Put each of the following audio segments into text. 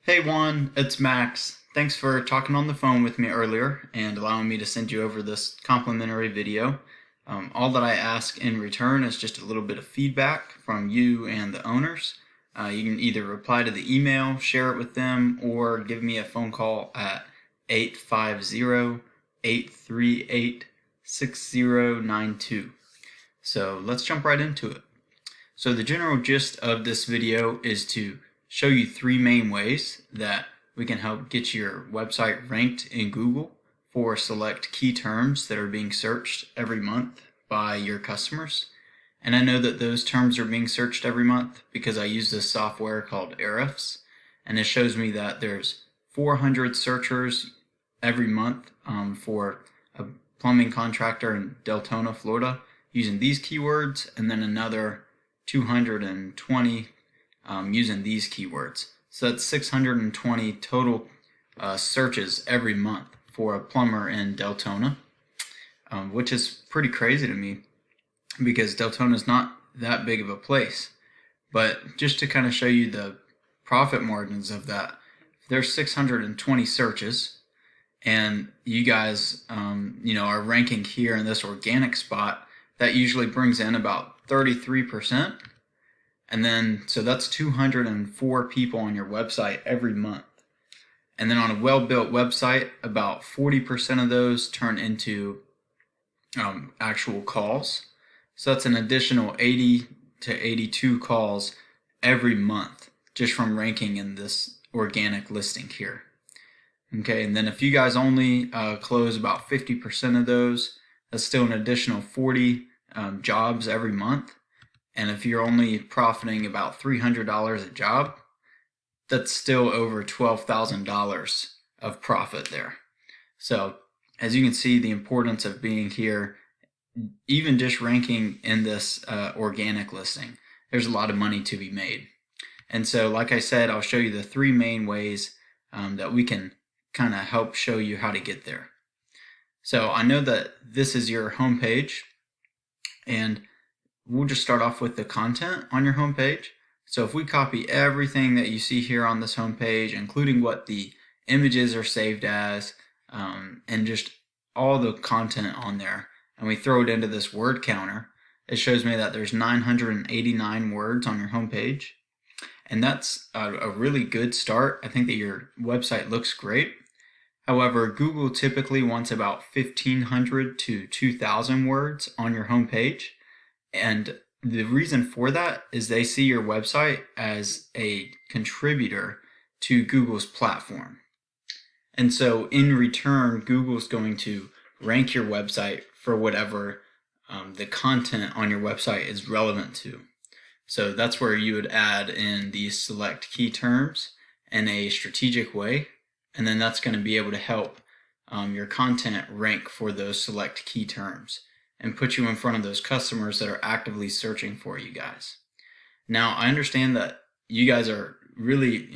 Hey Juan, it's Max. Thanks for talking on the phone with me earlier and allowing me to send you over this complimentary video. All that I ask in return is just a little bit of feedback from you and the owners. You can either reply to the email, share it with them, or give me a phone call at 850-838-6092. So let's jump right into it. So the general gist of this video is to show you three main ways that we can help get your website ranked in Google for select key terms that are being searched every month by your customers. And I know that those terms are being searched every month because I use this software called Ahrefs, and it shows me that there's 400 searchers every month for a plumbing contractor in Deltona, Florida, using these keywords, and then another 220 using these keywords. So that's 620 total searches every month for a plumber in Deltona, which is pretty crazy to me because Deltona is not that big of a place. But just to kind of show you the profit margins of that, there's 620 searches, and you guys, are ranking here in this organic spot. That usually brings in about 33%. And then, so that's 204 people on your website every month. And then on a well-built website, about 40% of those turn into actual calls. So that's an additional 80 to 82 calls every month just from ranking in this organic listing here. Okay, and then if you guys only close about 50% of those, that's still an additional 40 jobs every month. And if you're only profiting about $300 a job, that's still over $12,000 of profit there. So as you can see, the importance of being here, even just ranking in this organic listing, there's a lot of money to be made. And so, like I said, I'll show you the three main ways that we can kind of help show you how to get there. So I know that this is your homepage, and we'll just start off with the content on your homepage. So if we copy everything that you see here on this homepage, including what the images are saved as, and just all the content on there, and we throw it into this word counter, it shows me that there's 989 words on your homepage. And that's a really good start. I think that your website looks great. However, Google typically wants about 1,500 to 2,000 words on your homepage. And the reason for that is they see your website as a contributor to Google's platform. And so in return, Google's going to rank your website for whatever the content on your website is relevant to. So that's where you would add in these select key terms in a strategic way. And then that's going to be able to help your content rank for those select key terms and put you in front of those customers that are actively searching for you guys. Now, I understand that you guys are really,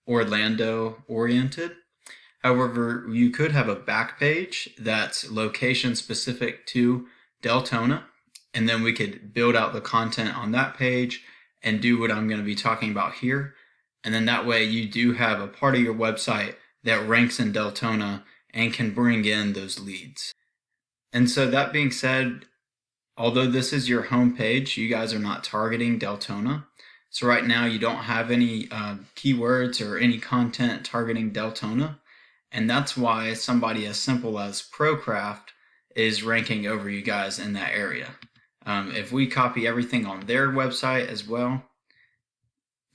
Orlando oriented. However, you could have a back page that's location specific to Deltona, and then we could build out the content on that page and do what I'm going to be talking about here. And then that way you do have a part of your website that ranks in Deltona and can bring in those leads. And so that being said, although this is your home page, you guys are not targeting Deltona. So right now you don't have any keywords or any content targeting Deltona. And that's why somebody as simple as ProCraft is ranking over you guys in that area. If we copy everything on their website as well,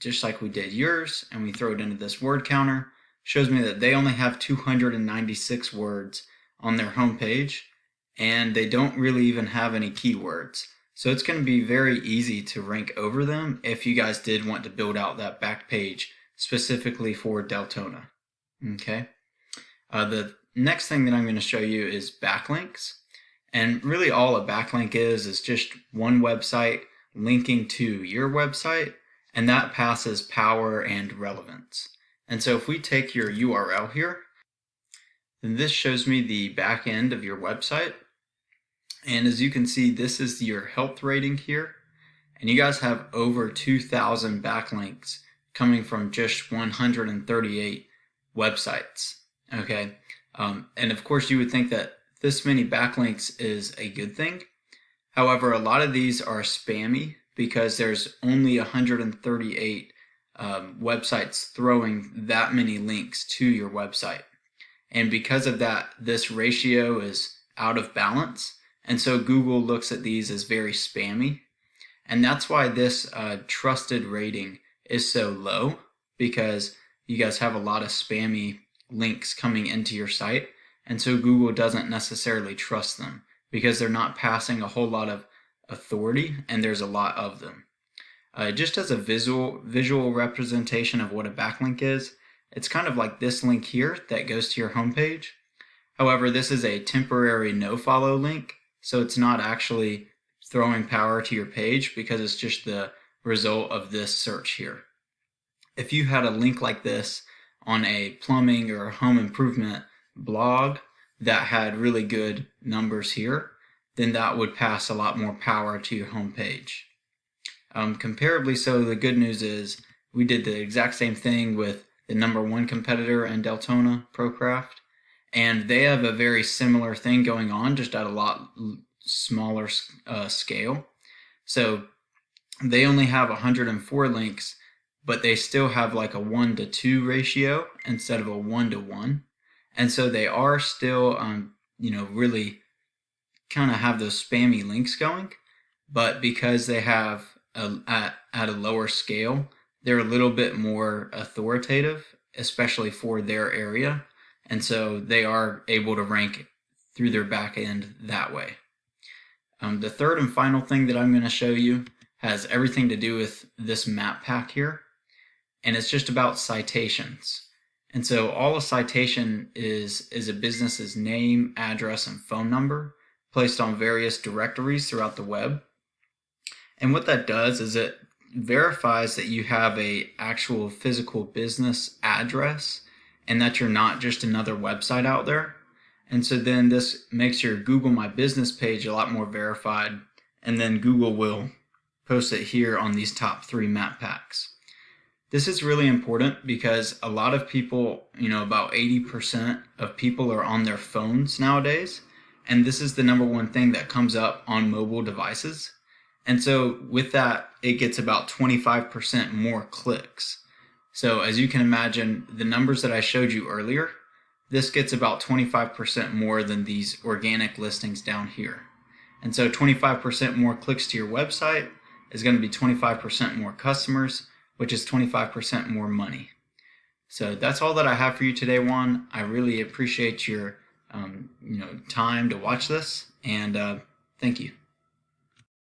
just like we did yours, and we throw it into this word counter, shows me that they only have 296 words on their homepage, and they don't really even have any keywords. So it's going to be very easy to rank over them if you guys did want to build out that back page specifically for Deltona. Okay. The next thing that I'm going to show you is backlinks. And really all a backlink is just one website linking to your website, and that passes power and relevance. And so if we take your URL here, then this shows me the back end of your website. And as you can see, this is your health rating here. And you guys have over 2,000 backlinks coming from just 138 websites. Okay, and of course you would think that this many backlinks is a good thing. However, a lot of these are spammy because there's only 138 websites throwing that many links to your website. And because of that, this ratio is out of balance. And so Google looks at these as very spammy. And that's why this trusted rating is so low, because you guys have a lot of spammy links coming into your site. And so Google doesn't necessarily trust them because they're not passing a whole lot of authority, and there's a lot of them. Just as a visual representation of what a backlink is, it's kind of like this link here that goes to your homepage. However, this is a temporary no-follow link, so it's not actually throwing power to your page because it's just the result of this search here. If you had a link like this on a plumbing or home improvement blog that had really good numbers here, then that would pass a lot more power to your homepage. Comparably so, the good news is we did the exact same thing with the #1 competitor in Deltona, ProCraft, and they have a very similar thing going on, just at a lot smaller scale. So they only have 104 links, but they still have like a 1-to-2 ratio instead of a 1-to-1. And so they are still, really kind of have those spammy links going, but because they have at a lower scale, they're a little bit more authoritative, especially for their area. And so they are able to rank through their back end that way. The third and final thing that I'm going to show you has everything to do with this map pack here, and it's just about citations. And so all a citation is a business's name, address, and phone number placed on various directories throughout the web. And what that does is it verifies that you have a actual physical business address and that you're not just another website out there. And so then this makes your Google My Business page a lot more verified, and then Google will post it here on these top 3 map packs. This is really important because a lot of people, about 80% of people are on their phones nowadays, and this is the #1 thing that comes up on mobile devices. And so with that, it gets about 25% more clicks. So as you can imagine, the numbers that I showed you earlier, this gets about 25% more than these organic listings down here. And so 25% more clicks to your website is going to be 25% more customers, which is 25% more money. So that's all that I have for you today, Juan. I really appreciate your time to watch this, and thank you.